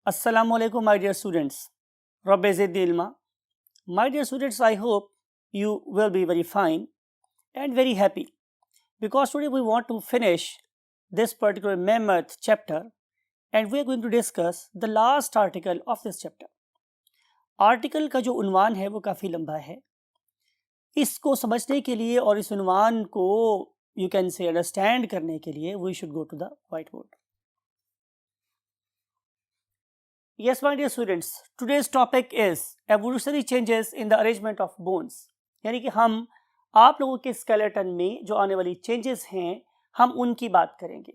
Assalamu alaikum, my dear students. Rabbi Zidni ilma. My dear students, I hope you will be very fine and very happy because today we want to finish this particular mammoth chapter and we are going to discuss the last article of this chapter. Article का जो उन्वान है वो काफ़ी लंबा है. इसको समझने के लिए और इस उन्वान को you can say understand करने के लिए we should go to the whiteboard. Yes, my dear students, today's topic is evolutionary changes in the arrangement of bones. यानी कि हम आप लोगों के स्केलेटन में जो आने वाली चेंजेस हैं हम उनकी बात करेंगे.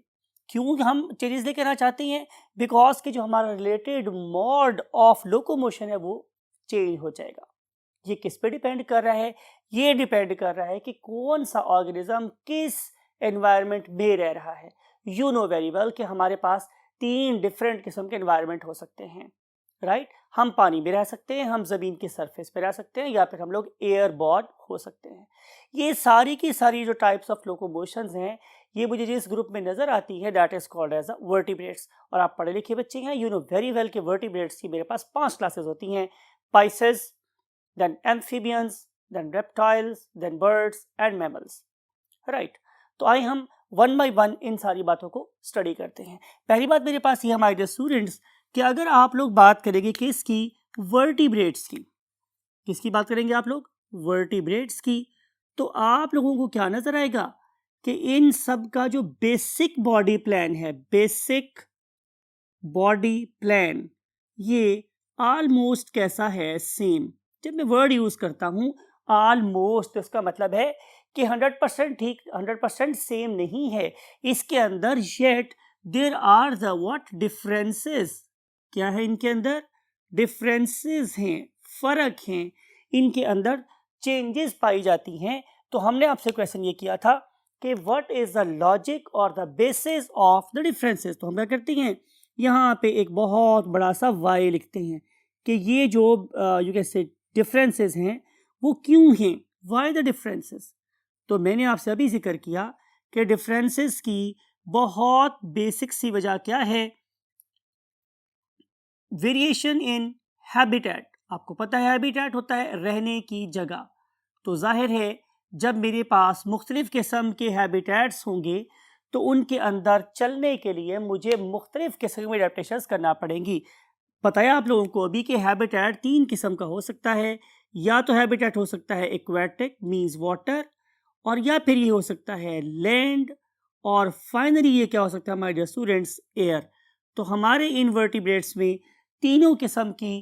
क्यों हम चेंजेस लेकर आना चाहते हैं? बिकॉज कि जो हमारा रिलेटेड मोड ऑफ लोकोमोशन है वो चेंज हो जाएगा. ये किस पे डिपेंड कर रहा है? ये डिपेंड कर रहा है कि कौन सा ऑर्गेनिज्म किस एनवायरनमेंट में रह रहा है. यू नो वेरी वेल कि हमारे पास 3 डिफरेंट किस्म के एनवायरनमेंट हो सकते हैं, राइट? हम पानी में रह सकते हैं, हम ज़मीन के सरफेस पे रह सकते हैं या फिर हम लोग एयरबॉर्न हो सकते हैं. ये सारी की सारी जो टाइप्स ऑफ लोकोमोशंस हैं ये मुझे जिस ग्रुप में नज़र आती है that is called as a vertebrates. और आप पढ़े लिखे बच्चे हैं, यू नो वेरी वेल कि वर्टिब्रेट्स की मेरे पास 5 क्लासेस होती हैं: Pisces, then amphibians, then reptiles, then birds and mammals, right? तो आइए हम वन बाई वन इन सारी बातों को स्टडी करते हैं. पहली बात मेरे पास ये हमारे स्टूडेंट्स कि अगर आप लोग बात करेंगे किसकी? वर्टिब्रेट्स की. किसकी बात करेंगे आप लोग? वर्टिब्रेट्स की. तो आप लोगों को क्या नजर आएगा कि इन सब का जो बेसिक बॉडी प्लान है, बेसिक बॉडी प्लान, ये ऑलमोस्ट कैसा है? सेम. जब मैं वर्ड यूज करता हूं ऑलमोस्ट, तो इसका मतलब है कि 100% ठीक, 100% सेम नहीं है. इसके अंदर yet there are the what differences. क्या है इनके अंदर? डिफरेंसेस हैं, फर्क हैं. इनके अंदर चेंजेस पाई जाती हैं. तो हमने आपसे क्वेश्चन ये किया था कि व्हाट इज द लॉजिक और the basis of the differences. तो हम क्या करते हैं, यहाँ पे एक बहुत बड़ा सा वाई लिखते हैं कि ये जो यू कैन से डिफरेंसेस हैं वो क्यों हैं, वाई द डिफरेंसेस. तो मैंने आपसे अभी जिक्र किया कि डिफरेंसेस की बहुत बेसिक सी वजह क्या है? Variation in habitat. आपको पता है हैबिटेट होता है रहने की जगह. तो जाहिर है जब मेरे पास मुख्तलिफ किस्म के हैबिटेट्स होंगे तो उनके अंदर चलने के लिए मुझे मुख्तलिफ किस्म की एडेप्टेशंस करना पड़ेंगी. पता है आप लोगों को अभी कि हैबिटेट 3 किस्म का हो सकता है. या तो हैबिटेट हो सकता है एक्वेटिक मींस वाटर, और या फिर ये हो सकता है लैंड, और फाइनली ये क्या हो सकता है माय डियर स्टूडेंट्स? एयर. तो हमारे इनवर्टिब्रेट्स में तीनों किस्म की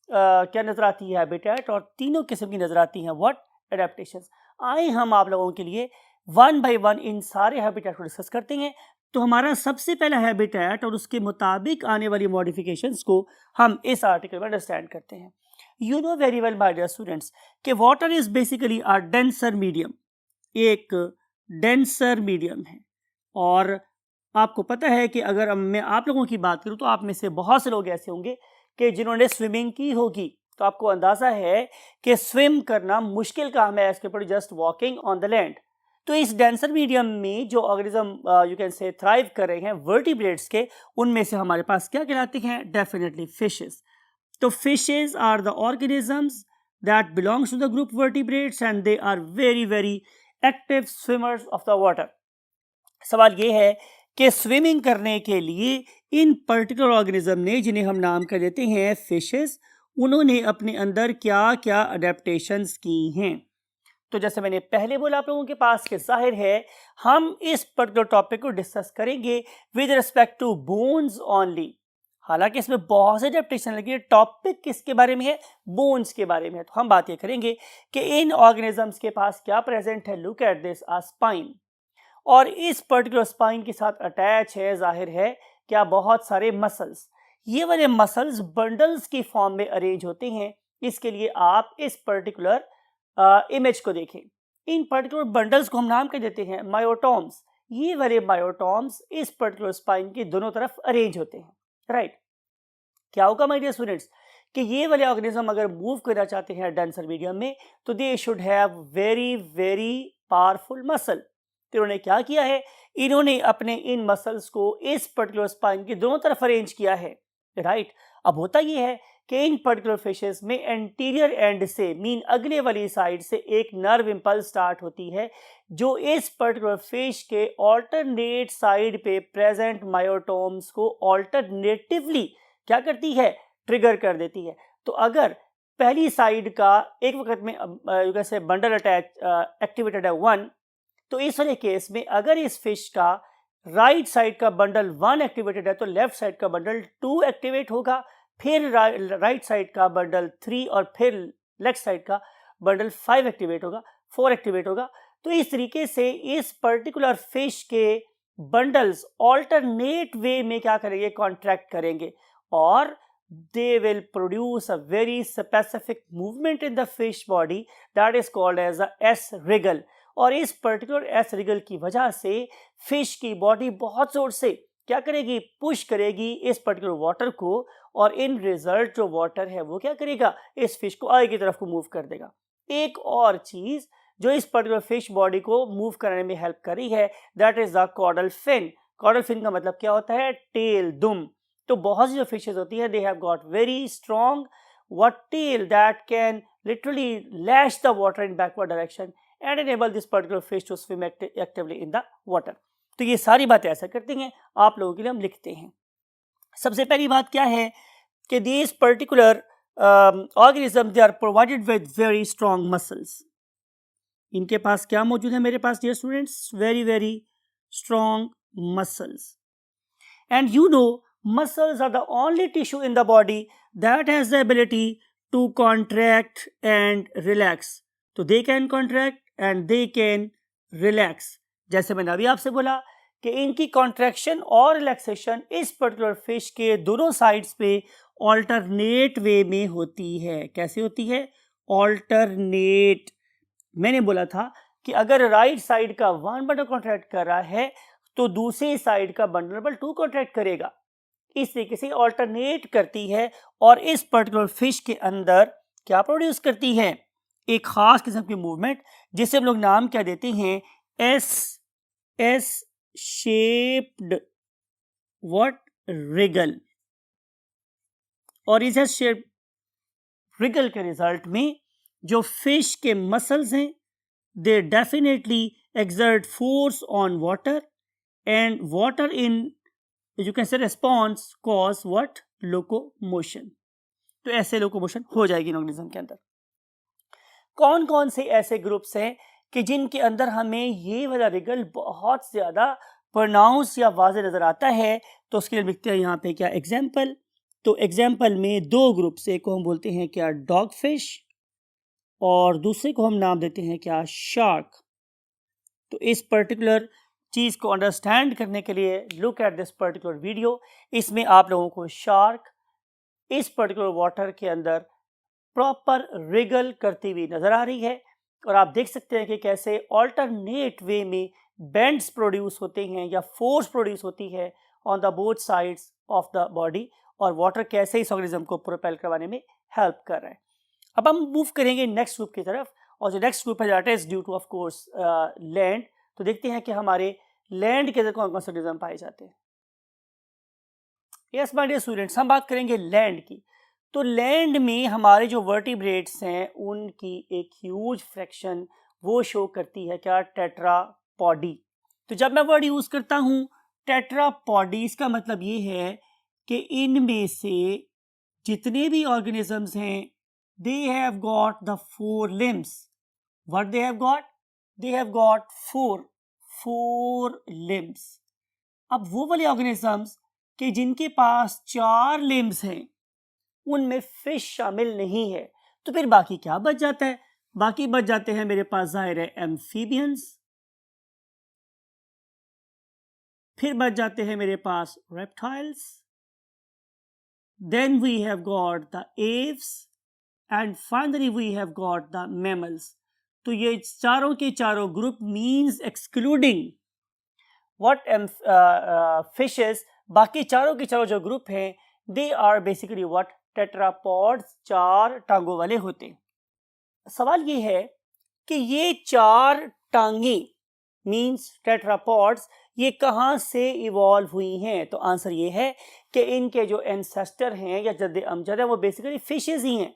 क्या नज़र आती है? हैबिटेट. और तीनों किस्म की नज़र आती हैं व्हाट? एडेप्टेशंस. आए हम आप लोगों के लिए वन बाय वन इन सारे हैबिटेट को डिस्कस करते हैं. तो हमारा सबसे पहला हैबिटेट और उसके मुताबिक आने वाली मॉडिफिकेशंस को हम इस आर्टिकल में अंडरस्टैंड करते हैं. You know very well my dear students कि water is basically a denser medium. एक डेंसर मीडियम है. और आपको पता है कि अगर मैं आप लोगों की बात करूं तो आप में से बहुत से लोग ऐसे होंगे कि जिन्होंने स्विमिंग की होगी. तो आपको अंदाज़ा है कि स्विम करना मुश्किल काम है as compare to just walking on the land. तो इस डेंसर मीडियम में जो organism you can say thrive कर रहे हैं वर्टिब्रेट्स के, उनमें से हमारे पास क्या कहलाते हैं? Definitely fishes. तो fishes are the organisms that belongs to the group vertebrates and they are very very active swimmers of the water. सवाल ये है कि स्विमिंग करने के लिए इन पर्टिकुलर ऑर्गेनिज्म ने, जिन्हें हम नाम कर देते हैं फिशेस, उन्होंने अपने अंदर क्या क्या अडेप्टेशंस की हैं. तो जैसे मैंने पहले बोला आप लोगों के पास कि जाहिर है हम इस पर्टिकुलर टॉपिक को डिस्कस करेंगे with respect to bones only. हालांकि इसमें बहुत से अडेप्टेशन लगी. टॉपिक किसके बारे में है? बोन्स के बारे में है. तो हम बात ये करेंगे कि इन ऑर्गेनिजम्स के पास क्या प्रेजेंट है. Look at this, a spine. और इस पर्टिकुलर स्पाइन के साथ अटैच है जाहिर है क्या? बहुत सारे मसल्स. ये वाले मसल्स बंडल्स की फॉर्म में अरेंज होते हैं. इसके लिए आप इस पर्टिकुलर इमेज को देखें. इन पर्टिकुलर बंडल्स को हम नाम कर देते हैं मायोटॉम्स. ये वाले मायोटॉम्स इस पर्टिकुलर स्पाइन की दोनों तरफ अरेंज होते हैं, राइट? क्या होगा माय डियर स्टूडेंट्स कि ये वाले ऑर्गेनिज्म अगर मूव करना चाहते हैं डेंसर मीडियम में तो they should have very very powerful muscle. तो इन्होंने क्या किया है? इन्होंने अपने इन मसल्स को इस पर्टिकुलर स्पाइन की दोनों तरफ अरेंज किया है. राइट। अब होता ये है कि इन पर्टिकुलर फिशेस में एंटीरियर एंड से मीन अगले वाली साइड से एक नर्व इंपल्स स्टार्ट होती है जो इस पर्टिकुलर फिश के ऑल्टरनेट साइड पे प्रेजेंट मायोटोम्स को ऑल्टरनेटिवली क्या करती है, ट्रिगर कर देती है। तो अगर पहली साइड का एक वक्त में जैसे बंडल अटैच एक्टिवेटेड है 1, तो इस वाले केस में अगर इस फिश का राइट साइड का बंडल 1 एक्टिवेटेड है तो लेफ्ट साइड का बंडल 2 एक्टिवेट होगा, फिर राइट साइड का बंडल 3 और फिर लेफ्ट साइड का बंडल 5 एक्टिवेट होगा, 4 एक्टिवेट होगा। तो इस तरीके से इस पर्टिकुलर फिश के बंडल्स ऑल्टरनेट वे में क्या करेंगे, कॉन्ट्रैक्ट करेंगे और they will produce a very specific movement in the fish body that is called as a S wriggle। और इस पर्टिकुलर S wriggle की वजह से फिश की बॉडी बहुत जोर से क्या करेगी, पुश करेगी इस पर्टिकुलर वाटर को और इन रिजल्ट जो वाटर है वो क्या करेगा, इस फिश को आगे की तरफ को मूव कर देगा। एक और चीज जो इस पर्टिकुलर फिश बॉडी को मूव करने में हेल्प कर रही है that is the caudal fin. Caudal fin का मतलब क्या होता है, टेल, दुम। तो बहुत सी जो फिशेज होती है they have got very strong what tail that can literally lash the water in backward direction and enable this particular fish to swim actively in the water. तो ये सारी बातें ऐसा करती हैं, आप लोगों के लिए हम लिखते हैं। सबसे पहली बात क्या है कि these particular organism they are provided with very strong muscles. इनके पास क्या मौजूद है मेरे पास dear students, very very strong muscles. And you know muscles are the only tissue in the body that has the ability to contract and relax। तो they can contract and they can relax। जैसे मैंने अभी आपसे बोला कि इनकी contraction और relaxation इस पर्टिकुलर फिश के दोनों साइड्स पे ऑल्टरनेट वे में होती है। कैसे होती है, ऑल्टरनेट। मैंने बोला था कि अगर राइट साइड का 1 बंडल कॉन्ट्रैक्ट कर रहा है तो दूसरी साइड का बंडल नंबर 2 कॉन्ट्रैक्ट करेगा। इस तरीके से ऑल्टरनेट करती है और इस पर्टिकुलर फिश के अंदर क्या प्रोड्यूस करती है, एक खास किस्म की मूवमेंट जिसे हम लोग नाम क्या देते हैं, एस शेप्ड व्हाट रिगल। और इस एस शेप्ड रिगल के रिजल्ट में जो फिश के मसल्स हैं they definitely exert force on water and water in you can say response cause what, locomotion। तो ऐसे लोकोमोशन हो जाएगी ऑर्गेनिज्म के अंदर। कौन कौन से ऐसे ग्रुप्स हैं कि जिनके अंदर हमें ये वाला रिगल बहुत ज्यादा प्रोनाउंस या वाज़ेह नजर आता है, तो उसके लिए लिखते हैं यहाँ पे क्या एग्जाम्पल। तो एग्जाम्पल में 2 ग्रुप्स, एक को हम बोलते हैं क्या डॉग फिश और दूसरे को हम नाम देते हैं क्या शार्क। तो इस पर्टिकुलर चीज को अंडरस्टैंड करने के लिए look at this particular video. इसमें आप लोगों को शार्क इस पर्टिकुलर वाटर के अंदर प्रॉपर रिगल करती हुई नजर आ रही है और आप देख सकते हैं कि कैसे ऑल्टरनेट वे में बेंड्स प्रोड्यूस होते हैं या फोर्स प्रोड्यूस होती है on the both sides of the body और वाटर कैसे इस ऑर्गेनिज्म को प्रोपेल करवाने में हेल्प कर रहा है। अब हम मूव करेंगे नेक्स्ट ग्रुप की तरफ और जो नेक्स्ट ग्रुप है that is due two of course land. तो देखते हैं कि हमारे लैंड के अंदर कौन कौन से ऑर्गेनिज्म पाए जाते हैं। यस माय डियर स्टूडेंट्स, हम बात करेंगे लैंड की। तो लैंड में हमारे जो वर्टिब्रेट्स हैं उनकी एक ह्यूज फ्रैक्शन वो शो करती है क्या, टेट्रापॉडी। तो जब मैं वर्ड यूज करता हूं टेट्रापॉडी, इसका मतलब ये है कि इनमें से जितने भी ऑर्गेनिजम्स हैं दे have got the 4 limbs। What they have got, they have got 4 limbs। अब वो वाले ऑर्गेनिजम्स कि जिनके पास 4 limbs हैं उनमें फिश शामिल नहीं है, तो फिर बाकी क्या बच जाता है, बाकी बच जाते हैं मेरे पास जाहिर है एम्फीबियंस, फिर बच जाते हैं मेरे पास reptiles, then we have got the aves and finally we have got the mammals. तो ये चारों के चारों group means excluding what fishes, बाकी चारों के चारों जो ग्रुप हैं they are basically what, tetrapods, 4 टांगों वाले होते हैं। सवाल ये है कि ये 4 टांगे मीन्स टेट्रापॉड्स ये कहाँ से इवॉल्व हुई हैं? तो आंसर ये है कि इनके जो एंसेस्टर हैं या जद्द अमजद है वो बेसिकली फिशेस ही हैं,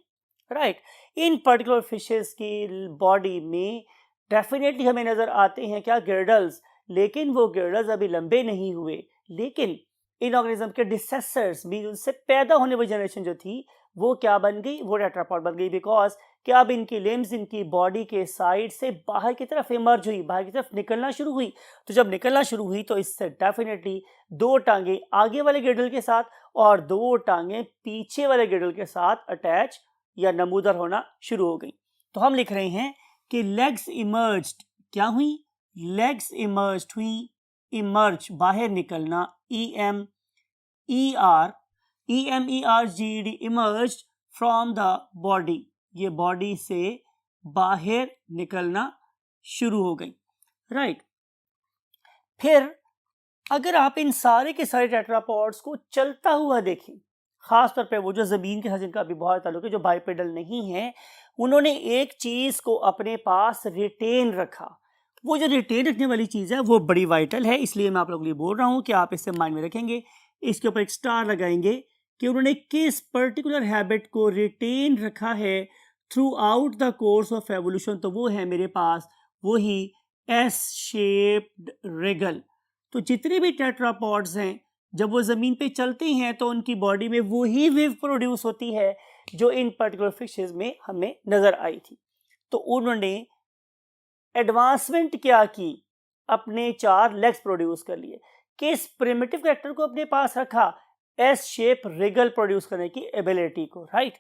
राइट। इन पर्टिकुलर फिशेस की बॉडी में डेफिनेटली हमें नज़र आते हैं क्या? गिर्डल्स, लेकिन वो गिर्डल्स अभी लंबे नहीं हुए, लेकिन इन ऑर्गेनिज्म के डिसेसर्स भी, उनसे पैदा होने वाली जनरेशन जो थी वो क्या बन गई? वो टेट्रापॉड बन गई, बिकॉज कि अब इनकी लिम्स इनकी बॉडी के साइड से बाहर की तरफ इमर्ज हुई, बाहर की तरफ निकलना शुरू हुई। तो जब निकलना शुरू हुई तो इससे डेफिनेटली दो टांगे आगे वाले गिर्डल के साथ और दो टांगे पीछे वाले गिर्डल के साथ अटैच या नमूदर होना शुरू हो गई। तो हम लिख रहे हैं कि लेग्स इमर्ज्ड, क्या हुई? लेग्स इमर्ज्ड हुई, इमर्ज बाहर निकलना, EMERGED emerged from the body, ये बॉडी से बाहर निकलना शुरू हो गई, राइट। फिर अगर आप इन सारे के सारे टेट्रापॉड्स को चलता हुआ देखें, खासतौर पे वो जो ज़मीन के साथ जिनका अभी बहुत ताल्लुक है, जो बाइपेडल नहीं है, उन्होंने एक चीज़ को अपने पास रिटेन रखा। वो जो रिटेन रखने वाली चीज़ है वो बड़ी वाइटल है, इसलिए मैं आप लोगों के लिए बोल रहा हूँ कि आप इसे माइंड में रखेंगे, इसके ऊपर एक स्टार लगाएंगे कि उन्होंने किस पर्टिकुलर हैबिट को रिटेन रखा है through out the course of evolution. तो वो है मेरे पास वही एस शेप्ड रिगल। तो जितने भी टेट्रापॉड्स हैं जब वो ज़मीन पे चलते हैं तो उनकी बॉडी में वही वेव प्रोड्यूस होती है जो इन पर्टिकुलर फिशेस में हमें नज़र आई थी। तो उन्होंने एडवांसमेंट क्या की? अपने 4 लेग्स प्रोड्यूस कर लिए। किस प्रिमिटिव कैरेक्टर को अपने पास रखा? एस शेप रिगल प्रोड्यूस करने की एबिलिटी को, राइट।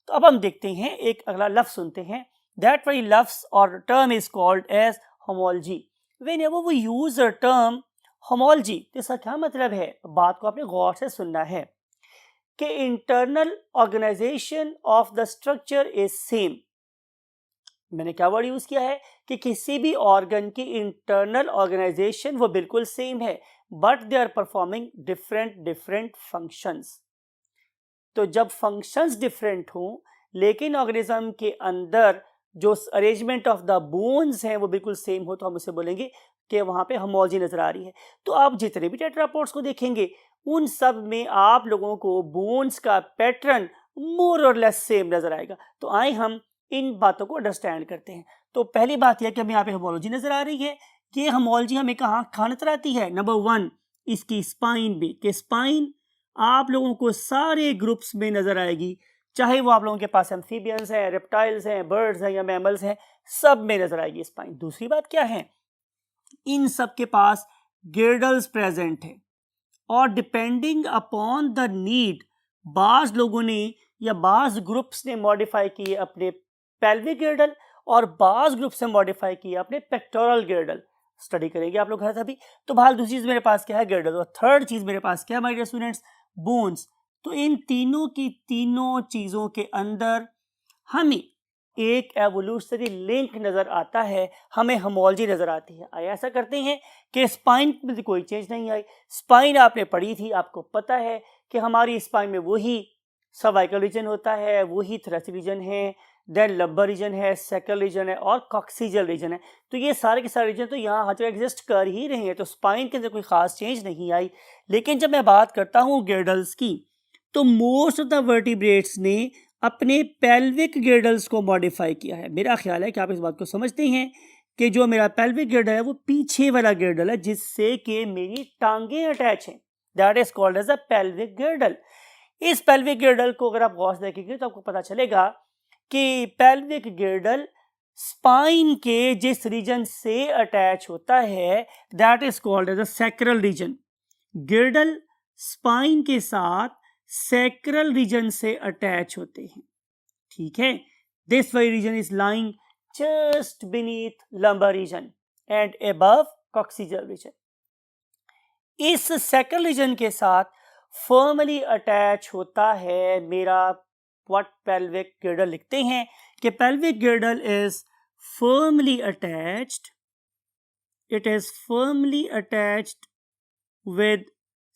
तो अब हम देखते हैं, एक अगला लफ्ज सुनते हैं। दैट वेरी लफ्ज और term is called as homology. Whenever we use a term homology, इसका क्या मतलब है? बात को आपने गौर से सुनना है कि internal organization of the structure is same. मैंने क्या वर्ड यूज किया है कि किसी भी ऑर्गन की इंटरनल ऑर्गेनाइजेशन वो बिल्कुल सेम है, but they are performing different functions. तो जब फंक्शंस डिफरेंट हों लेकिन ऑर्गेनिज्म के अंदर जो अरेंजमेंट ऑफ द बोन्स हैं वो बिल्कुल सेम हो, तो हम उसे बोलेंगे कि वहाँ पे होमोलॉजी नजर आ रही है। तो आप जितने भी टेट्रापॉड्स को देखेंगे उन सब में आप लोगों को बोन्स का पैटर्न मोर और लेस सेम नजर आएगा। तो आए हम इन बातों को अंडरस्टैंड करते हैं। तो पहली बात यह कि हमें यहाँ पे होमोलॉजी नजर आ रही है। ये होमोलॉजी हमें कहाँ नजर आती है? नंबर 1 इसकी स्पाइन भी, कि स्पाइन आप लोगों को सारे ग्रुप्स में नजर आएगी, चाहे वो आप लोगों के पास एम्फीबियंस हैं, रेप्टाइल्स हैं, बर्ड्स हैं या मैमल्स हैं, सब में नजर आएगी स्पाइन। दूसरी बात क्या है? इन सब के पास गिर्डल्स प्रेजेंट है और डिपेंडिंग अपॉन द नीड बाज लोगों ने या बाज ग्रुप्स ने मॉडिफाई किए अपने पेल्विक गिर्डल और बाज ग्रुप से मॉडिफाई किए अपने पेक्टोरल गिर्डल। स्टडी करेंगे आप लोग घर अभी। तो भाग दूसरी चीज मेरे पास क्या है? गिर्डल। और थर्ड चीज मेरे पास क्या है माय डियर स्टूडेंट्स? बोन्स। तो इन तीनों की तीनों चीजों के अंदर हमें एक एवोल्यूशनरी लिंक नजर आता है, हमें होमोलॉजी नजर आती है। आइए ऐसा करते हैं कि स्पाइन में कोई चेंज नहीं आई। स्पाइन आपने पढ़ी थी, आपको पता है कि हमारी स्पाइन में वही सर्वाइकल रीजन होता है, वही थोरेसिक रीजन है, देन लंबर रीजन है, सैक्रल रीजन है और कॉक्सिजल रीजन है। तो ये सारे के सारे रीजन तो यहाँ हर जगह एग्जिस्ट कर ही रहे हैं, तो स्पाइन के अंदर कोई खास चेंज नहीं आई। लेकिन जब मैं बात करता हूँ गिर्डल्स की, तो मोस्ट ऑफ द वर्टिब्रेट्स ने अपने पेल्विक गिर्डल्स को मॉडिफाई किया है। मेरा ख्याल है कि आप इस बात को समझते हैं कि जो मेरा पेल्विक गिर्डल है वो पीछे वाला गिर्डल है जिससे कि मेरी टांगे अटैच हैं। That is called as a pelvic girdle. इस पेल्विक गिर्डल को अगर आप गौर से देखेंगे तो आपको पता चलेगा कि पेल्विक गिर्डल स्पाइन के जिस रीजन से अटैच होता है that is called as a sacral region. Girdle spine के साथ सैक्रल रीजन से अटैच होते हैं, ठीक है। This y region is lying just beneath lumbar region and above coccygeal region. इस सैक्रल रीजन के साथ फर्मली अटैच होता है मेरा व्हाट पेल्विक गिर्डल। लिखते हैं कि pelvic girdle is firmly attached, it is firmly attached with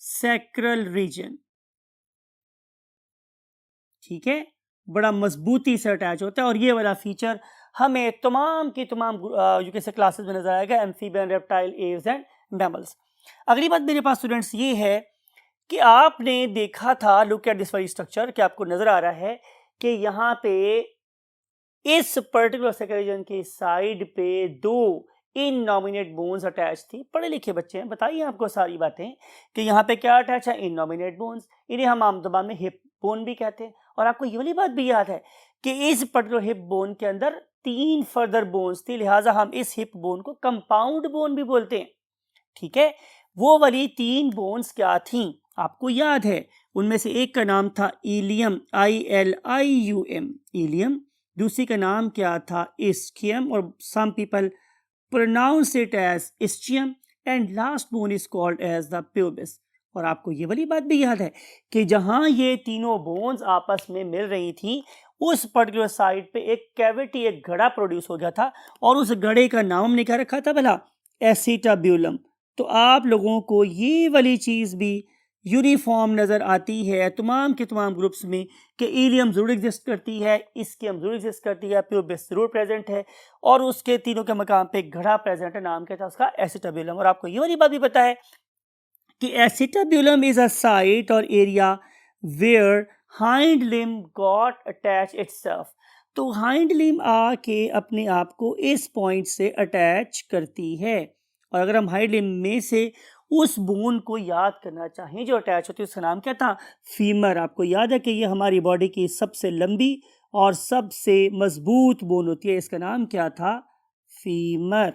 sacral region, ठीक है। बड़ा मजबूती से अटैच होता है और ये वाला फीचर हमें तमाम की तमाम जो कैसे क्लासेस में नजर आएगा, amphibian, reptile, Aves and mammals. अगली बात मेरे पास स्टूडेंट्स ये है कि आपने देखा था, look at this very structure, कि आपको नजर आ रहा है कि यहाँ पे इस पर्टिकुलर सेक्रेजन की साइड पे दो इननॉमिनेट बोन्स अटैच थी। पढ़े लिखे बच्चे हैं, बताइए आपको सारी बातें कि यहाँ पे क्या अटैच है, इननॉमिनेट बोन्स। इन्हें हम आम ज़बान में हिप बोन भी कहते हैं। और आपको ये वाली बात भी याद है कि इस पर्टिकुलर हिप बोन के अंदर 3 फर्दर बोन्स थी, लिहाजा हम इस हिप बोन को कंपाउंड बोन भी बोलते हैं। ठीक है, वो वाली 3 बोन्स क्या थी आपको याद है? उनमें से एक का नाम था इलियम, ILIUM, इलियम। दूसरी का नाम क्या था, इस्कियम, और some people pronounce it as ischium, and last bone is called as the pubis. और आपको ये वाली बात भी याद है कि जहां ये तीनों बोन्स आपस में मिल रही थी, उस पर्टिकुलर साइड पे एक कैविटी, एक घड़ा प्रोड्यूस हो गया था, और उस घड़े का नाम हमने क्या रखा था भला, एसिटाब्यूलम। तो आप लोगों को ये वाली चीज़ भी यूनिफॉर्म नज़र आती है तमाम के तमाम ग्रुप्स में कि इलियम ज़रूर एग्जिस्ट करती है, इस्कियम ज़रूर एग्जिस्ट करती है, प्यूबिस ज़रूर प्रेजेंट है, और उसके तीनों के मकाम पे घड़ा प्रेजेंट है, नाम क्या था उसका, एसिटाब्यूलम। और आपको ये वाली बात भी पता है कि एसिटाब्यूलम इज अ साइट और area where hind limb got attach itself. तो हाइंड लिम्ब आके अपने आप को इस पॉइंट से अटैच करती है। और अगर हम हाइंड लिम्ब में से उस बोन को याद करना चाहें जो अटैच होती है, उसका नाम क्या था, फीमर। आपको याद है कि ये हमारी बॉडी की सबसे लंबी और सबसे मजबूत बोन होती है, इसका नाम क्या था, फीमर।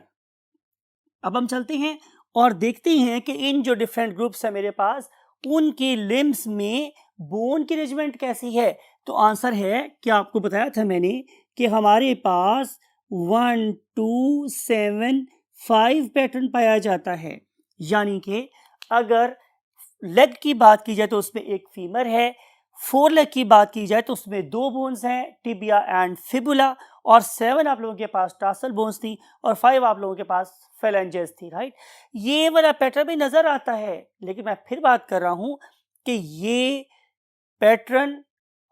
अब हम चलते हैं और देखते हैं कि इन जो डिफरेंट ग्रुप्स है मेरे पास, उनके लिम्स में बोन की अरेंजमेंट कैसी है। तो आंसर है कि आपको बताया था मैंने कि हमारे पास 1 2 7 5 पैटर्न पाया जाता है। यानी कि अगर लेग की बात की जाए तो उसमें एक फीमर है, 4 लेग की बात की जाए तो उसमें 2 बोन्स हैं, टिबिया एंड फिबुला, और 7 आप लोगों के पास टासल बोन्स थी, और 5 आप लोगों के पास फेलेंजेस थी, राइट। ये वाला पैटर्न भी नजर आता है, लेकिन मैं फिर बात कर रहा हूं कि ये पैटर्न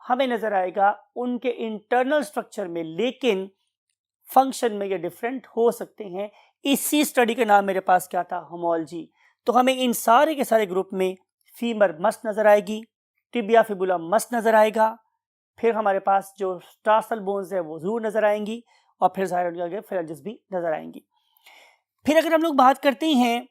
हमें नजर आएगा उनके इंटरनल स्ट्रक्चर में, लेकिन फंक्शन में ये डिफरेंट हो सकते हैं। इसी स्टडी का नाम मेरे पास क्या था, होमोलॉजी। तो हमें इन सारे के सारे ग्रुप में फीमर मस्ट नजर आएगी, टिबिया फिबुला मस्ट नजर आएगा, फिर हमारे पास जो टार्सल बोन्स है वो जरूर नजर आएंगी, और फिर जाहिर फेलेंजेस भी नजर आएंगी। फिर अगर हम लोग बात करते हैं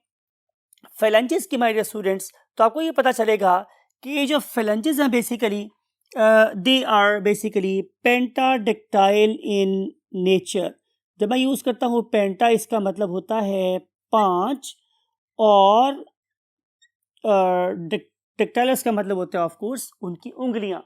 फेलेंजेस की, माय डियर स्टूडेंट्स, तो आपको ये पता चलेगा कि ये जो फेलेंजेस हैं basically they are basically pentadactyl in nature. जब मैं यूज़ करता हूँ पेंटा, इसका मतलब होता है 5, और डेक्टाइलस का मतलब होता है ऑफ कोर्स उनकी उंगलियां।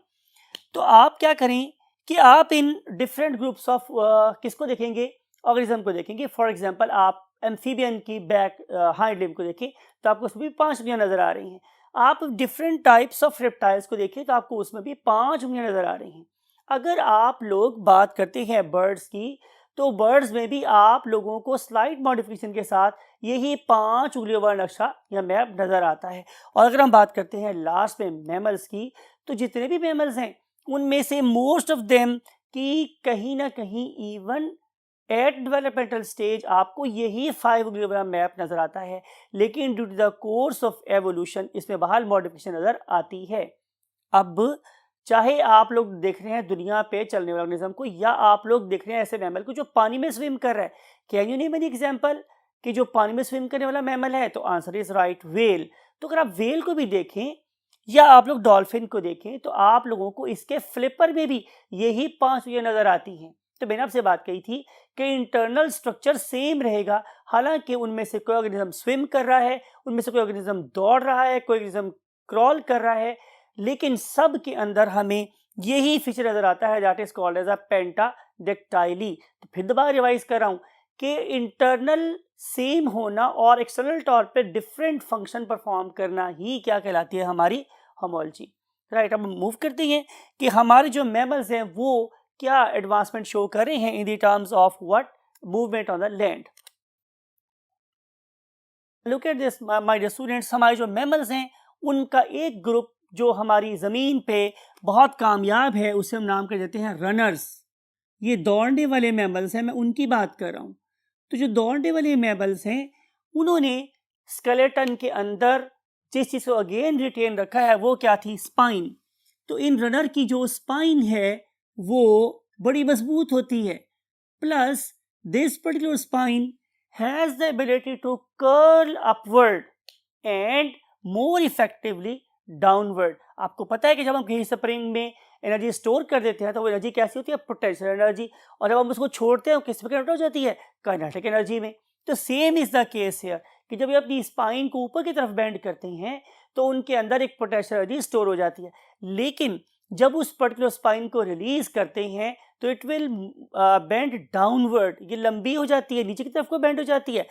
तो आप क्या करें कि आप इन डिफरेंट ग्रुप्स ऑफ किसको देखेंगे, ऑर्गेनिज्म को देखेंगे। फॉर एग्जांपल आप एम्फीबियन की बैक हाइंड लिम्ब को देखें तो आपको उसमें भी 5 उंगलियां नजर आ रही हैं। आप डिफरेंट टाइप्स ऑफ रेप्टाइल्स को देखें तो आपको उसमें भी 5 उंगलियां नजर आ रही हैं। अगर आप लोग बात करते हैं बर्ड्स की, तो बर्ड्स में भी आप लोगों को स्लाइट मॉडिफिकेशन के साथ यही 5 उंगलियों वाला नक्शा या मैप नजर आता है। और अगर हम बात करते हैं लास्ट में मैमल्स की, तो जितने भी मैमल्स हैं उनमें से मोस्ट ऑफ देम की कहीं ना कहीं इवन एट डेवलपमेंटल स्टेज आपको यही 5 उंगलियों वाला मैप नजर आता है, लेकिन due to the course of evolution इसमें बहाल मॉडिफिकेशन नजर आती है। अब चाहे आप लोग देख रहे हैं दुनिया पे चलने वाले ऑर्गेनिज्म को, या आप लोग देख रहे हैं ऐसे मैमल को जो पानी में स्विम कर रहा है, can you name any example कि जो पानी में स्विम करने वाला मैमल है? तो आंसर इज राइट, वेल। तो अगर आप वेल को भी देखें या आप लोग डॉल्फिन को देखें तो आप लोगों को इसके फ्लिपर में भी यही 5 उंगलियां नजर आती हैं। तो मैंने आपसे बात कही थी कि इंटरनल स्ट्रक्चर सेम रहेगा, हालांकि उनमें से कोई ऑर्गेनिज्म स्विम कर रहा है, उनमें से कोई ऑर्गेनिज्म दौड़ रहा है, कोई ऑर्गेनिज्म क्रॉल कर रहा है, लेकिन सब के अंदर हमें यही फीचर नजर आता है, that is called as a pentadactyly. तो फिर दोबारा रिवाइज कर रहा हूं कि इंटरनल सेम होना और एक्सटर्नल तौर पे डिफरेंट फंक्शन परफॉर्म करना ही क्या कहलाती है, हमारी होमोलॉजी, राइट। अब मूव करते हैं कि हमारे जो मैमल्स हैं वो क्या एडवांसमेंट शो कर रहे हैं in the terms of what, movement on the land. Look at this my dear students, हमारे जो मैमल्स हैं उनका एक ग्रुप जो हमारी ज़मीन पे बहुत कामयाब है उसे हम नाम कर देते हैं रनर्स, ये दौड़ने वाले मैमल्स हैं, मैं उनकी बात कर रहा हूँ। तो जो दौड़ने वाले मैमल्स हैं उन्होंने स्केलेटन के अंदर जिस चीज़ को अगेन रिटेन रखा है वो क्या थी? स्पाइन। तो इन रनर की जो स्पाइन है वो बड़ी मजबूत होती है, plus this particular spine has the ability to curl upward and more effectively downward. आपको पता है कि जब हम किसी स्प्रिंग में एनर्जी स्टोर कर देते हैं तो वो एनर्जी कैसी होती है? Potential energy. और जब हम उसको छोड़ते हैं किस में कन्वर्ट हो जाती है? काइनेटिक एनर्जी में। तो same is the case here कि जब ये अपनी स्पाइन को ऊपर की तरफ बेंड करते हैं तो उनके अंदर एक पोटेंशियल एनर्जी स्टोर हो जाती है, लेकिन जब उस पर्टिकुलर स्पाइन को रिलीज करते हैं तो इट विल बेंड डाउनवर्ड, ये लंबी हो जाती है, नीचे की तरफ को बेंड हो जाती है।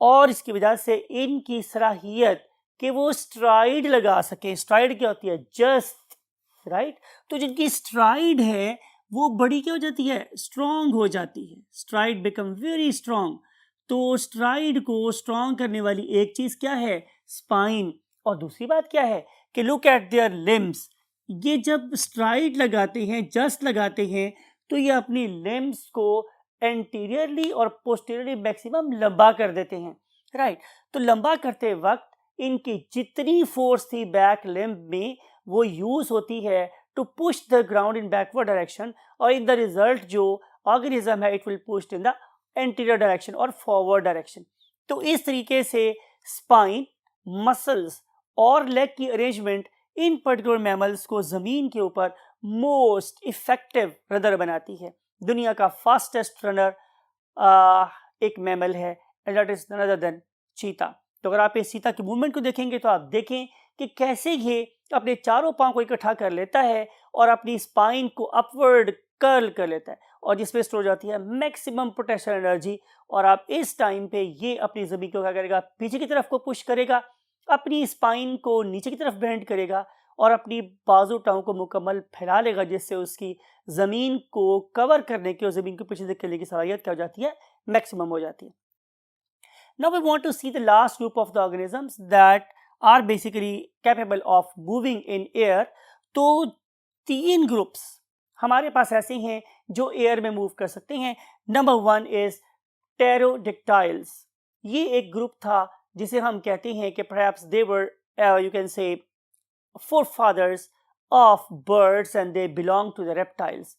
और इसकी वजह से इनकी सलाहियत कि वो स्ट्राइड लगा सके, स्ट्राइड क्या होती है? Just right. तो जिनकी स्ट्राइड है वो बड़ी क्या हो जाती है? स्ट्रॉन्ग हो जाती है। STRIDE become very strong. तो स्ट्राइड को स्ट्रॉन्ग करने वाली एक चीज क्या है? स्पाइन। और दूसरी बात क्या है कि लुक एट देयर लिम्स। ये जब स्ट्राइड लगाते हैं, जस्ट लगाते हैं, तो ये अपनी लिम्स को एंटीरियरली और पोस्टीरियरली मैक्सिमम लंबा कर देते हैं, राइट। तो लंबा करते वक्त इनकी जितनी फोर्स थी बैक लिम्ब में वो यूज होती है to push the ground in backward direction, और इन द रिजल्ट जो ऑर्गेनिज्म है it will push in the anterior direction और फॉरवर्ड डायरेक्शन। तो इस तरीके से स्पाइन, मसल्स और लेग की अरेंजमेंट इन पर्टिकुलर मैमल्स को जमीन के ऊपर मोस्ट इफेक्टिव रनर बनाती है। दुनिया का फास्टेस्ट रनर एक मैमल है, that is none other than cheetah. तो अगर आप इस चीता की मूवमेंट को देखेंगे तो आप देखें कि कैसे ये अपने चारों पांव को इकट्ठा कर लेता है और अपनी स्पाइन को अपवर्ड कर्ल कर लेता है, और जिसमें स्टोर हो जाती है मैक्सिमम पोटेंशियल एनर्जी। और आप इस टाइम पे ये अपनी जमीन को क्या करेगा? पीछे की तरफ को पुश करेगा, अपनी स्पाइन को नीचे की तरफ बेंड करेगा और अपनी बाजू टांग को मुकम्मल फैला लेगा, जिससे उसकी ज़मीन को कवर करने की और ज़मीन को पीछे धकेलने की सलाहियत क्या हो जाती है? मैक्सिमम हो जाती है। Now we want to see the last group of the organisms that are basically capable of moving in air. तो 3 ग्रुप्स हमारे पास ऐसे हैं जो एयर में मूव कर सकते हैं। Number 1 is pterodactyls. ये एक ग्रुप था जिसे हम कहते हैं कि perhaps they were you can say forefathers of birds and they belong to the reptiles.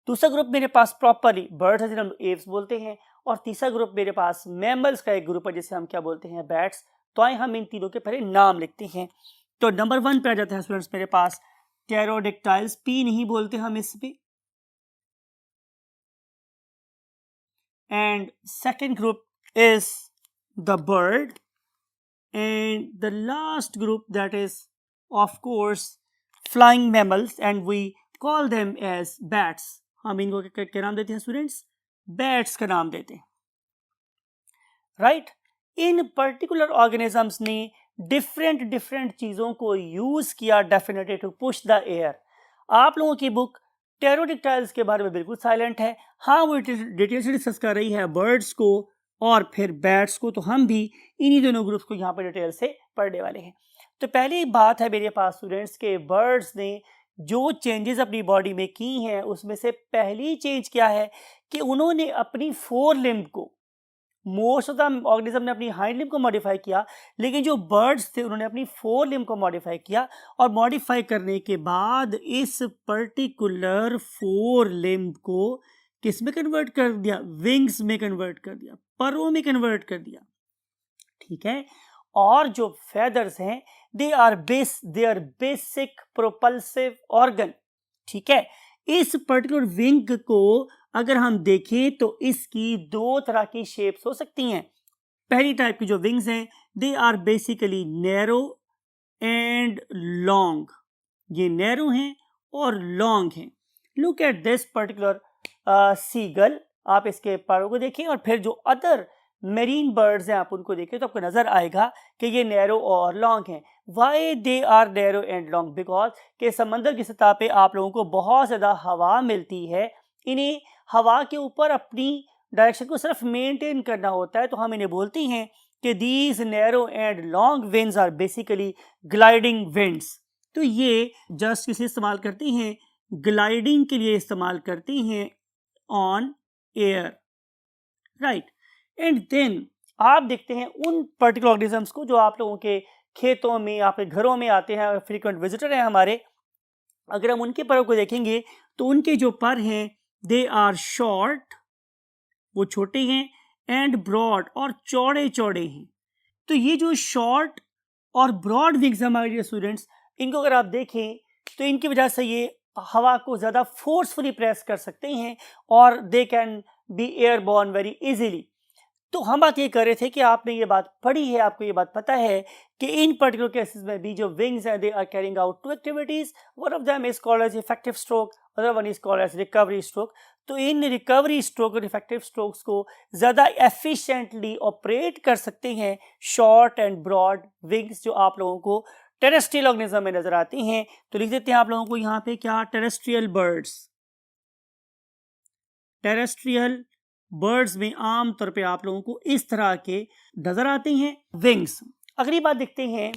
दूसरा ग्रुप मेरे पास प्रॉपरली बर्ड्स है जिन्हें हम एव्स बोलते हैं, और तीसरा ग्रुप मेरे पास मैमल्स का एक ग्रुप है जिसे हम क्या बोलते हैं? बैट्स। तो आए हम इन तीनों के पहले नाम लिखते हैं। तो नंबर 1 पे आ जाता है स्टूडेंट्स मेरे पास टेरोडिक्टाइल्स, पी नहीं बोलते हम इस पे। And second group is the bird, and the last group that is of course flying mammals, and we call them as bats. हम इनको क्या नाम देते हैं स्टूडेंट्स? बैट्स का नाम देते हैं, राइट। इन पर्टिकुलर ऑर्गेनिजम्स ने डिफरेंट चीजों को यूज किया definitely to push the air. आप लोगों की बुक टेरोडिक्टाइल्स के बारे में बिल्कुल साइलेंट है। हाँ, वो डिटेल से डिस्कस कर रही है बर्ड्स को और फिर बैट्स को, तो हम भी इन्हीं दोनों ग्रुप्स को यहाँ पर डिटेल से पढ़ने वाले हैं। तो पहली बात है मेरे पास स्टूडेंट्स के बर्ड्स ने जो चेंजेस अपनी बॉडी में की हैं उसमें से पहली चेंज क्या है कि उन्होंने अपनी 4 लिम्ब को, मोस्ट ऑफ द ऑर्गेनिज्म ने अपनी हाइंड लिम्ब को मॉडिफाई किया, लेकिन जो बर्ड्स थे उन्होंने अपनी 4 लिम्ब को मॉडिफाई किया, और मॉडिफाई करने के बाद इस पर्टिकुलर 4 लिम्ब को किस में कन्वर्ट कर दिया? विंग्स में कन्वर्ट कर दिया, परों में कन्वर्ट कर दिया, ठीक है। और जो फेदर्स हैं they are basic propulsive organ, ठीक है। इस पर्टिकुलर विंग को अगर हम देखें तो इसकी 2 तरह की शेप्स हो सकती हैं। पहली टाइप की जो विंग्स हैं they are basically narrow and long, ये नैरो हैं और लॉन्ग हैं। Look at this particular seagull, आप इसके पैरों को देखें और फिर जो अदर मेरीन बर्ड्स हैं आप उनको देखें तो आपको नजर आएगा कि ये नैरो और लॉन्ग हैं। Why they are narrow and long? Because के समंदर की सतह पे आप लोगों को बहुत ज़्यादा हवा मिलती है, इन्हें हवा के ऊपर अपनी डायरेक्शन को सिर्फ मेंटेन करना होता है, तो हम इन्हें बोलते हैं कि these narrow and long winds are basically gliding winds. तो ये जस्ट किसे इस्तेमाल करते हैं? ग्लाइडिंग के लिए इस्तेमाल करते हैं on air, right. And then आप देखते हैं उन पर्टिकुलर ऑर्गेनिजम्स को जो आप लोगों के खेतों में, आपके घरों में आते हैं, फ्रीक्वेंट विजिटर हैं हमारे। अगर हम उनके पर को देखेंगे तो उनके जो पर हैं दे आर शॉर्ट, वो छोटे हैं, एंड ब्रॉड, और चौड़े चौड़े हैं। तो ये जो शॉर्ट और ब्रॉड विंग्स हमारे स्टूडेंट्स, इनको अगर आप देखें तो इनकी वजह से ये हवा को ज़्यादा फोर्सफुली प्रेस कर सकते हैं और they can be airborne very easily. तो हम बात ये कर रहे थे कि आपने ये बात पढ़ी है, आपको ये बात पता है कि इन पर्टिकुलर केसेस में भी जो विंग्स हैं they are carrying out two activities, one of them is called as effective stroke, other one is called as recovery stroke. तो इन रिकवरी स्ट्रोक और इफेक्टिव स्ट्रोक्स को ज़्यादा एफिशिएंटली ऑपरेट कर सकते हैं शॉर्ट एंड ब्रॉड विंग्स जो आप लोगों को टेरेस्ट्रियल ऑर्गेनिज्म में नजर आती हैं। तो लिख देते हैं आप लोगों को यहाँ पे क्या, टेरेस्ट्रियल बर्ड्स। टेरेस्ट्रियल बर्ड्स में आमतौर पे आप लोगों को इस तरह के नजर आते हैं विंग्स। अगली बात देखते हैं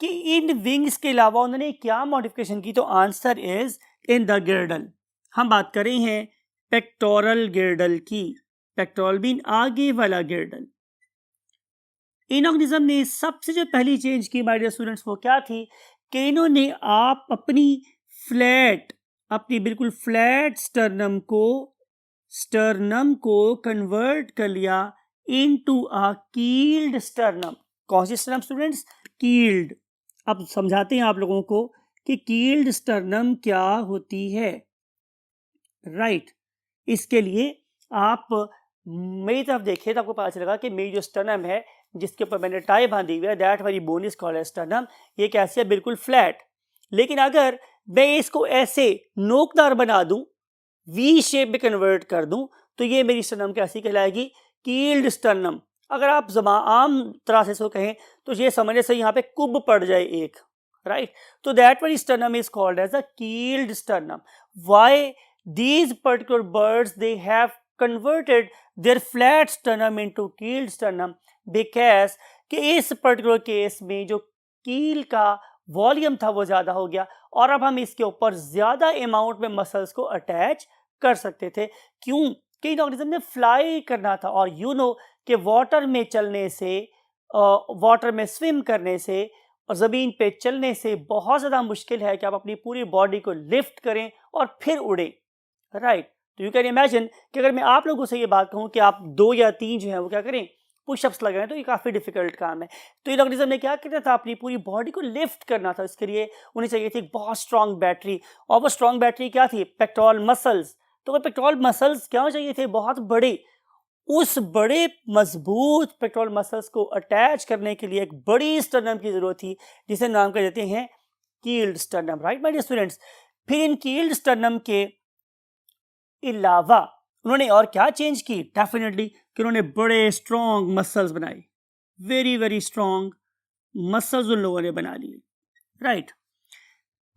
कि इन विंग्स के अलावा उन्होंने क्या मॉडिफिकेशन की, तो आंसर इज इन द गिर्डल। हम बात कर रहे हैं पेक्टोरल गिर्डल की। पेक्टोरल मीन आगे वाला गिर्डल। इन ऑर्गेनिज्म ने सबसे जो पहली चेंज की माय डियर स्टूडेंट्स वो क्या थी कि इन्होंने आप अपनी बिल्कुल फ्लैट स्टर्नम को कन्वर्ट कर लिया इनटू अ कील्ड स्टर्नम। कौन सी स्टर्नम स्टूडेंट्स? कील्ड। अब समझाते हैं आप लोगों को कि कील्ड स्टर्नम क्या होती है, राइट। इसके लिए आप मेरी तरफ देखिए तो आपको पता चलेगा कि मेरी जो स्टर्नम है जिसके ऊपर मैंने टाई बांधी हुई है, that very bone is called sternum. ये कैसी है? बिल्कुल फ्लैट। लेकिन अगर मैं इसको ऐसे नोकदार बना दूं, वी शेप में कन्वर्ट कर दूं, तो ये मेरी स्टर्नम कैसी कहलाएगी? Keeled sternum. अगर आप आम तरह से इसको कहें तो ये समझने से यहाँ पे कुब पड़ जाए एक, राइट। तो that very sternum is called as a keeled sternum. Why these particular birds they have converted their flat sternum into keeled sternum? because कि इस पर्टिकुलर केस में जो कील का वॉल्यूम था वो ज़्यादा हो गया और अब हम इसके ऊपर ज़्यादा अमाउंट में मसल्स को अटैच कर सकते थे। क्यों? कि इन ऑर्गेनिज्म ने फ्लाई करना था और यू नो कि वाटर में चलने से, वाटर में स्विम करने से और ज़मीन पे चलने से बहुत ज़्यादा मुश्किल है कि आप अपनी पूरी बॉडी को लिफ्ट करें और फिर उड़ें, राइट। तो यू कैन इमेजिन कि अगर मैं आप लोगों से ये बात कहूँ कि आप 2 या 3 जो है वो क्या करें, पुशअप्स लगाएं, तो ये काफ़ी डिफिकल्ट काम है। तो इन ऑर्गेनिज्म ने क्या करना था, अपनी पूरी बॉडी को लिफ्ट करना था। इसके लिए उन्हें चाहिए थी बहुत स्ट्रॉन्ग बैटरी, और वो स्ट्रॉन्ग बैटरी क्या थी? Pectoral muscles. तो वो पेक्टोरल मसल्स क्या चाहिए थे? बहुत बड़े। उस बड़े मजबूत पेक्टोरल मसल्स को अटैच करने के लिए एक बड़ी स्टर्नम की जरूरत थी, जिसे नाम कर देते हैं keeled sternum, right my dear students. फिर इन कील्ड स्टर्नम के अलावा उन्होंने और क्या चेंज की? डेफिनेटली कि उन्होंने बड़े स्ट्रॉन्ग मसल्स बनाए, वेरी वेरी स्ट्रॉन्ग मसल्स उन लोगों ने बना लिए, राइट।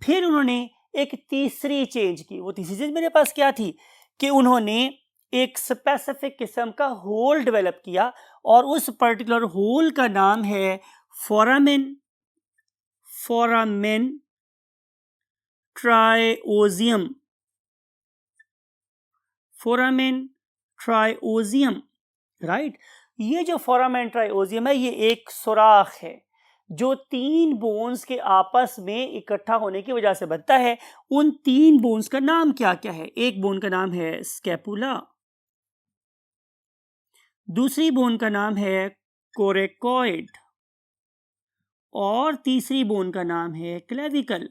फिर उन्होंने एक तीसरी चेंज की। वो तीसरी चेंज मेरे पास क्या थी कि उन्होंने एक स्पेसिफिक किस्म का होल डेवलप किया और उस पर्टिकुलर होल का नाम है foramen triosseum. Foramen triosseum, right. ये जो फोरामेन ट्राइओजियम है ये एक सुराख है जो 3 बोन्स के आपस में इकट्ठा होने की वजह से बनता है। उन 3 बोन्स का नाम क्या क्या है? एक बोन का नाम है स्कैपुला, दूसरी बोन का नाम है कोरेकॉइड और तीसरी बोन का नाम है क्लेविकल।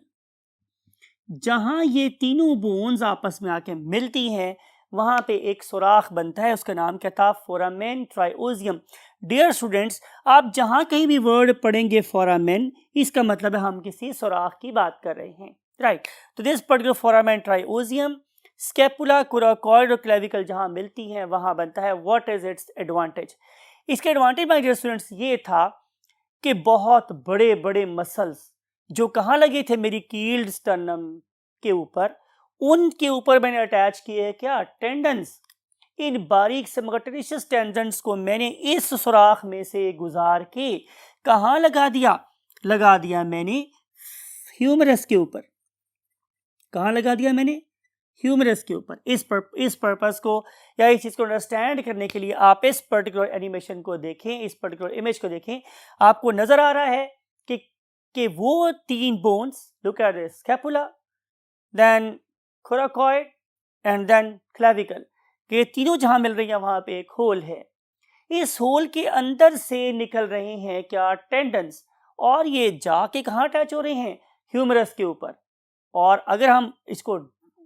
जहां ये तीनों बोन्स आपस में आके मिलती हैं वहां पे एक सुराख बनता है, उसका नाम क्या था? फोरामेन ट्राइओजियम। डियर स्टूडेंट्स, आप जहां कहीं भी वर्ड पढ़ेंगे फोरामेन, इसका मतलब है हम किसी सुराख की बात कर रहे हैं, राइट। तो this particular foramen triosseum, scapula, coracoid और क्लेविकल जहां मिलती हैं वहां बनता है। What is its advantage? इसके एडवांटेज माय डियर स्टूडेंट्स ये था कि बहुत बड़े बड़े मसल्स जो कहाँ लगे थे? मेरी कील्ड स्टर्नम के ऊपर, उनके ऊपर मैंने अटैच किए हैं क्या? टेंडन्स। इन बारीक से मगर टेनिशियस टेंडन्स को मैंने इस सुराख में से गुजार के कहाँ लगा दिया? लगा दिया मैंने ह्यूमरस के ऊपर। कहाँ लगा दिया मैंने? ह्यूमरस के ऊपर। इस पर्पस को या इस चीज़ को अंडरस्टैंड करने के लिए आप इस पर्टिकुलर एनिमेशन को देखें, इस पर्टिकुलर इमेज को देखें। आपको नजर आ रहा है कि वो 3 bones, look at this, scapula, then coracoid and then clavicle, ये तीनों जहां मिल रही हैं वहां पे एक होल है। इस होल के अंदर से निकल रहे हैं क्या, टेंडन्स, और ये जाके कहाँ अटैच हो रहे हैं, ह्यूमरस के ऊपर। और अगर हम इसको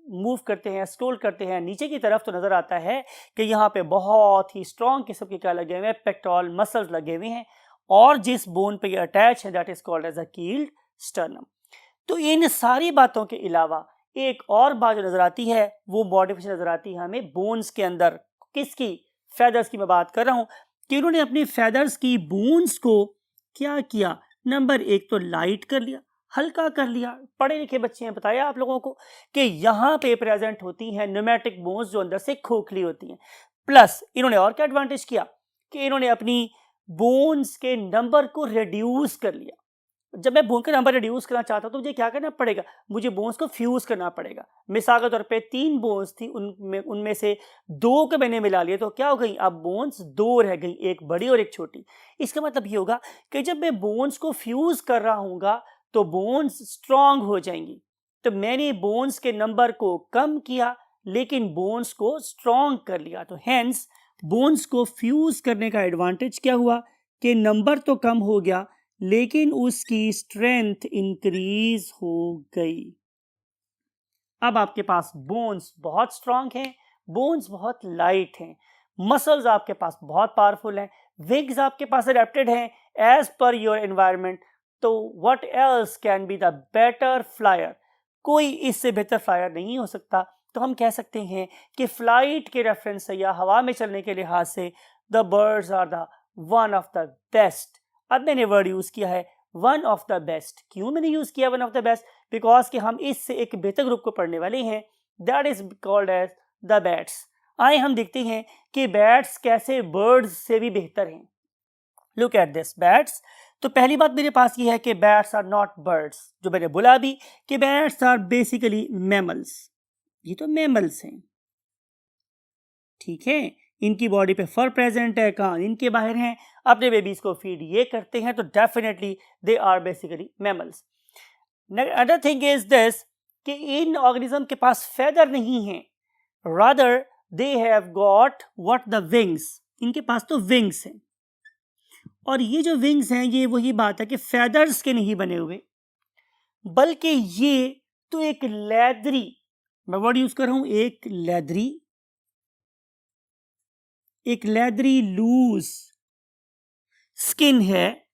मूव करते हैं, स्क्रॉल करते हैं नीचे की तरफ, तो नजर आता है कि यहाँ पे बहुत ही स्ट्रॉन्ग किस्म के क्या लगे हुए हैं, पेक्टोरल मसल्स लगे हुए हैं, और जिस बोन पे ये अटैच है that is called as a keeled sternum. तो इन सारी बातों के अलावा एक और बात जो नजर आती है वो मॉडिफिकेशन नजर आती है हमें बोन्स के अंदर। किसकी, फेदर्स की मैं बात कर रहा हूं कि उन्होंने अपनी फेदर्स की बोन्स को क्या किया, नंबर 1 तो लाइट कर लिया, हल्का कर लिया। पढ़े लिखे बच्चे हैं, बताया आप लोगों को कि यहाँ पे प्रेजेंट होती हैं न्यूमेटिक बोन्स जो अंदर से खोखली होती हैं। प्लस इन्होंने और क्या एडवांटेज किया कि इन्होंने अपनी बोन्स के नंबर को रिड्यूस कर लिया। जब मैं बोन का नंबर रिड्यूस करना चाहता हूं तो मुझे क्या करना पड़ेगा, मुझे बोन्स को फ्यूज करना पड़ेगा। मिसाल के तौर पे 3 बोन्स थी, उनमें से 2 को मैंने मिला लिया, तो क्या हो गई, अब बोन्स 2 रह गई, एक बड़ी और एक छोटी। इसका मतलब ये होगा कि जब मैं बोन्स को फ्यूज कर रहा हूँगा तो बोन्स स्ट्रांग हो जाएंगी। तो मैंने बोन्स के नंबर को कम किया लेकिन बोन्स को स्ट्रांग कर लिया। तो हेंस बोन्स को फ्यूज करने का एडवांटेज क्या हुआ कि नंबर तो कम हो गया लेकिन उसकी स्ट्रेंथ इंक्रीज हो गई। अब आपके पास बोन्स बहुत स्ट्रांग हैं, बोन्स बहुत लाइट हैं, मसल्स आपके पास बहुत पावरफुल हैं, विंग्स आपके पास अडेप्टेड हैं एज पर योर एनवायरनमेंट। तो what else can be the better flyer, कोई इससे बेहतर फ्लायर नहीं हो सकता। तो हम कह सकते हैं कि फ्लाइट के रेफरेंस से या हवा में चलने के लिहाज से the birds are the one of the best. अब मैंने वर्ड यूज किया है वन ऑफ द बेस्ट। क्यों मैंने यूज किया one of the best, because कि हम इससे एक बेहतर ग्रुप को पढ़ने वाले हैं, that is called as the bats. आए हम देखते हैं कि बैट्स कैसे बर्ड्स से भी बेहतर हैं। Look at this, bats. तो पहली बात मेरे पास ये है कि बैट्स आर नॉट बर्ड्स, जो मैंने बोला भी कि बैट्स आर बेसिकली मैमल्स। ये तो मैमल्स हैं, ठीक है, इनकी बॉडी पे फर प्रेजेंट है, कान इनके बाहर हैं, अपने बेबीज को फीड ये करते हैं, तो definitely they are basically mammals. Other thing is this कि इन ऑर्गेनिज्म के पास फेदर नहीं है, rather they have got what the wings, इनके पास तो विंग्स हैं। और ये जो विंग्स हैं ये वही बात है कि फेदर्स के नहीं बने हुए, बल्कि ये तो एक लेदरी, मैं वर्ड यूज कर रहा हूं, एक लेदरी लूज स्किन है,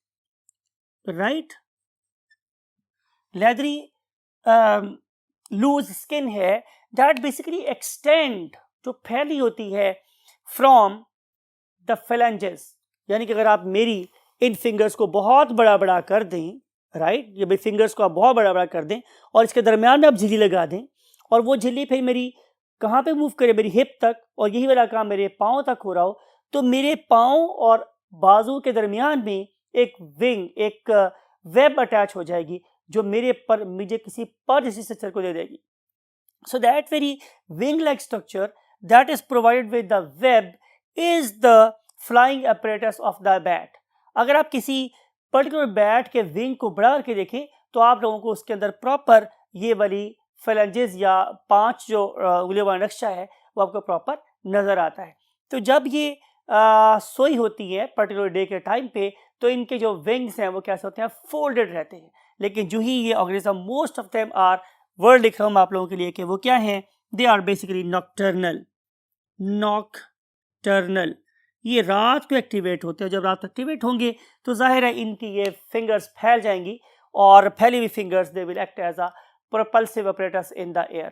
राइट, लेदरी लूज स्किन है दैट बेसिकली एक्सटेंड, जो फैली होती है फ्रॉम द फेलेंजेस। यानी कि अगर आप मेरी इन फिंगर्स को बहुत बड़ा बड़ा कर दें, राइट, ये मेरी फिंगर्स को आप बहुत बड़ा बड़ा कर दें और इसके दरमियान में आप झिल्ली लगा दें, और वो झिल्ली फिर मेरी कहाँ पे मूव करे, मेरी हिप तक, और यही वाला काम मेरे पाँव तक हो रहा हो, तो मेरे पाँव और बाजू के दरमियान में एक विंग, एक वेब अटैच हो जाएगी जो मुझे किसी पर जैसी स्ट्रक्चर को दे देगी। So that very wing like structure that is provided with the web is the flying apparatus of the bat. अगर आप किसी पर्टिकुलर बैट के विंग को बढ़ा करके देखें तो आप लोगों को उसके अंदर प्रॉपर ये वाली फेलेंजेस या 5 जो उंगलियों वाला नक्शा है वो आपको प्रॉपर नजर आता है। तो जब ये सोई होती है पर्टिकुलर डे के टाइम पे, तो इनके जो विंग्स हैं वो कैसे होते हैं, फोल्डेड रहते हैं। लेकिन जो ही ये organism, most of them are, word लिख रहा हूँ आप लोगों के लिए कि वो क्या है, दे आर बेसिकली नॉक्टर्नल। ये रात को एक्टिवेट होते हैं। जब रात को एक्टिवेट होंगे तो जाहिर है इनकी ये फिंगर्स फैल जाएंगी, और फैली हुई fingers they will act as a propulsive apparatus in the air.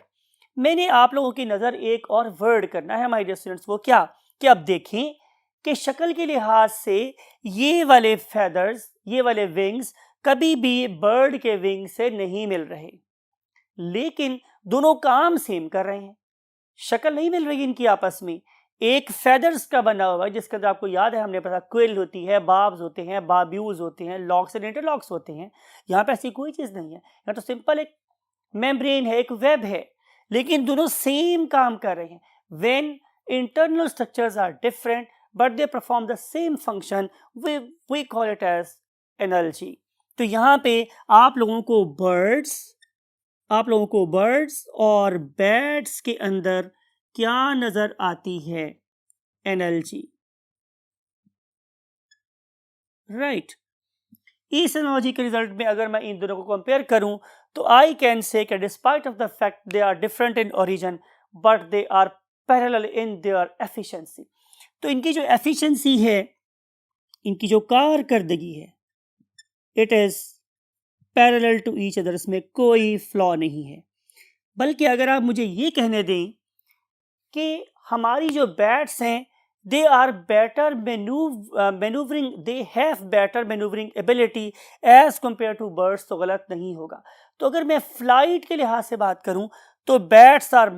मैंने आप लोगों की नज़र एक और वर्ड करना है माय डियर स्टूडेंट्स, वो क्या कि अब देखें कि शक्ल के लिहाज से ये वाले फेदर्स, ये वाले विंग्स कभी भी बर्ड के विंग से नहीं मिल रहे, लेकिन दोनों काम सेम कर रहे हैं। शक्ल नहीं मिल रही इनकी आपस में, एक फेदर्स का बना हुआ है जिसके अंदर आपको याद है हमने पता क्विल होती है, बाब्स होते हैं, बाब्यूज होते हैं, लॉक्स एंड इंटरलॉक्स होते हैं। यहाँ पे ऐसी कोई चीज़ नहीं है, यहाँ तो सिंपल एक मेम्ब्रेन है, एक वेब है। लेकिन दोनों सेम काम कर रहे हैं. When internal structures are different but they perform the same function, we call it as analogy. तो यहाँ पे आप लोगों को बर्ड्स और बैट्स के अंदर क्या नजर आती है? Analogy, right. इस एनालॉजी के रिजल्ट में अगर मैं इन दोनों को कंपेयर करूं तो I can say despite of the fact they are different in origin but they are parallel in their efficiency. तो इनकी जो एफिशिएंसी है, इनकी जो कारकर्दगी है, it is parallel to each other. इसमें कोई फ्लॉ नहीं है. बल्कि अगर आप मुझे ये कहने दें कि हमारी जो बैट्स हैं they are better maneuvering, they have better maneuvering ability as compared to birds, तो गलत नहीं होगा. तो अगर मैं फ्लाइट के लिहाज से बात करूं तो bats are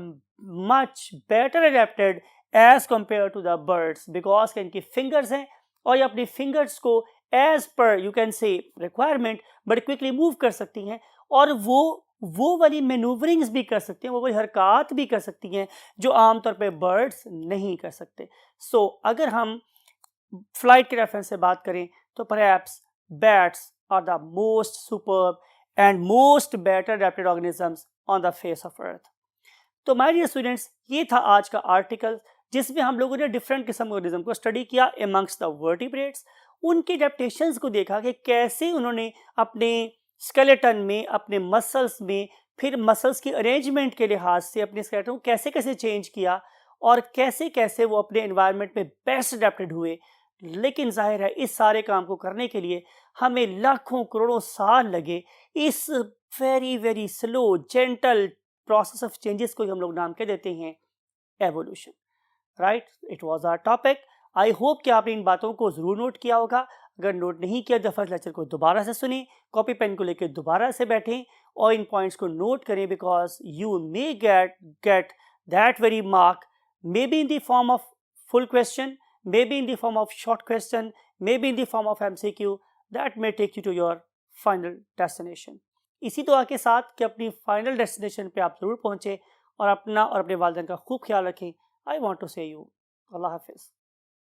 much better adapted as compare to the birds because इनकी फिंगर्स हैं और ये अपनी फिंगर्स को as per you can say requirement बड़ी क्विकली मूव कर सकती हैं और वो वाली मैनूवरिंग्स भी कर सकती हैं, वो वाली हरकत भी कर सकती हैं जो आमतौर पे बर्ड्स नहीं कर सकते. सो अगर हम फ्लाइट के रेफरेंस से बात करें तो perhaps bats are the most superb and most better adapted organisms on the face of earth. तो माय डियर स्टूडेंट्स, ये था आज का आर्टिकल जिसमें हम लोगों ने डिफरेंट किस्म के ऑर्गेनिज्म को स्टडी किया अमंग्स्ट द वर्टिब्रेट्स. उनके एडेप्टेशंस को देखा कि कैसे उन्होंने अपने स्केलेटन में, अपने मसल्स में, फिर मसल्स की अरेंजमेंट के लिहाज से अपने स्केलेटन को कैसे कैसे चेंज किया और कैसे कैसे वो अपने एनवायरनमेंट में बेस्ट अडेप्टेड हुए. लेकिन जाहिर है इस सारे काम को करने के लिए हमें लाखों करोड़ों साल लगे. इस very very slow gentle process of changes को हम लोग नाम के देते हैं evolution. Right, it was our topic. I hope कि आपने इन बातों को ज़रूर नोट किया होगा. अगर नोट नहीं किया तो फर्स्ट लेक्चर को दोबारा से सुने, कॉपी पेन को लेकर दोबारा से बैठें और इन पॉइंट्स को नोट करें because you may get that very mark may be in the form of full question, may be in the form of short question, may be in the form of MCQ that may take you to your final destination. इसी दुआ के साथ कि अपनी final destination पे आप ज़रूर पहुँचें और अपना और अपने वालिदैन का खूब ख्याल रखें. आई वॉन्ट टू से यू अल्लाह हाफिज़.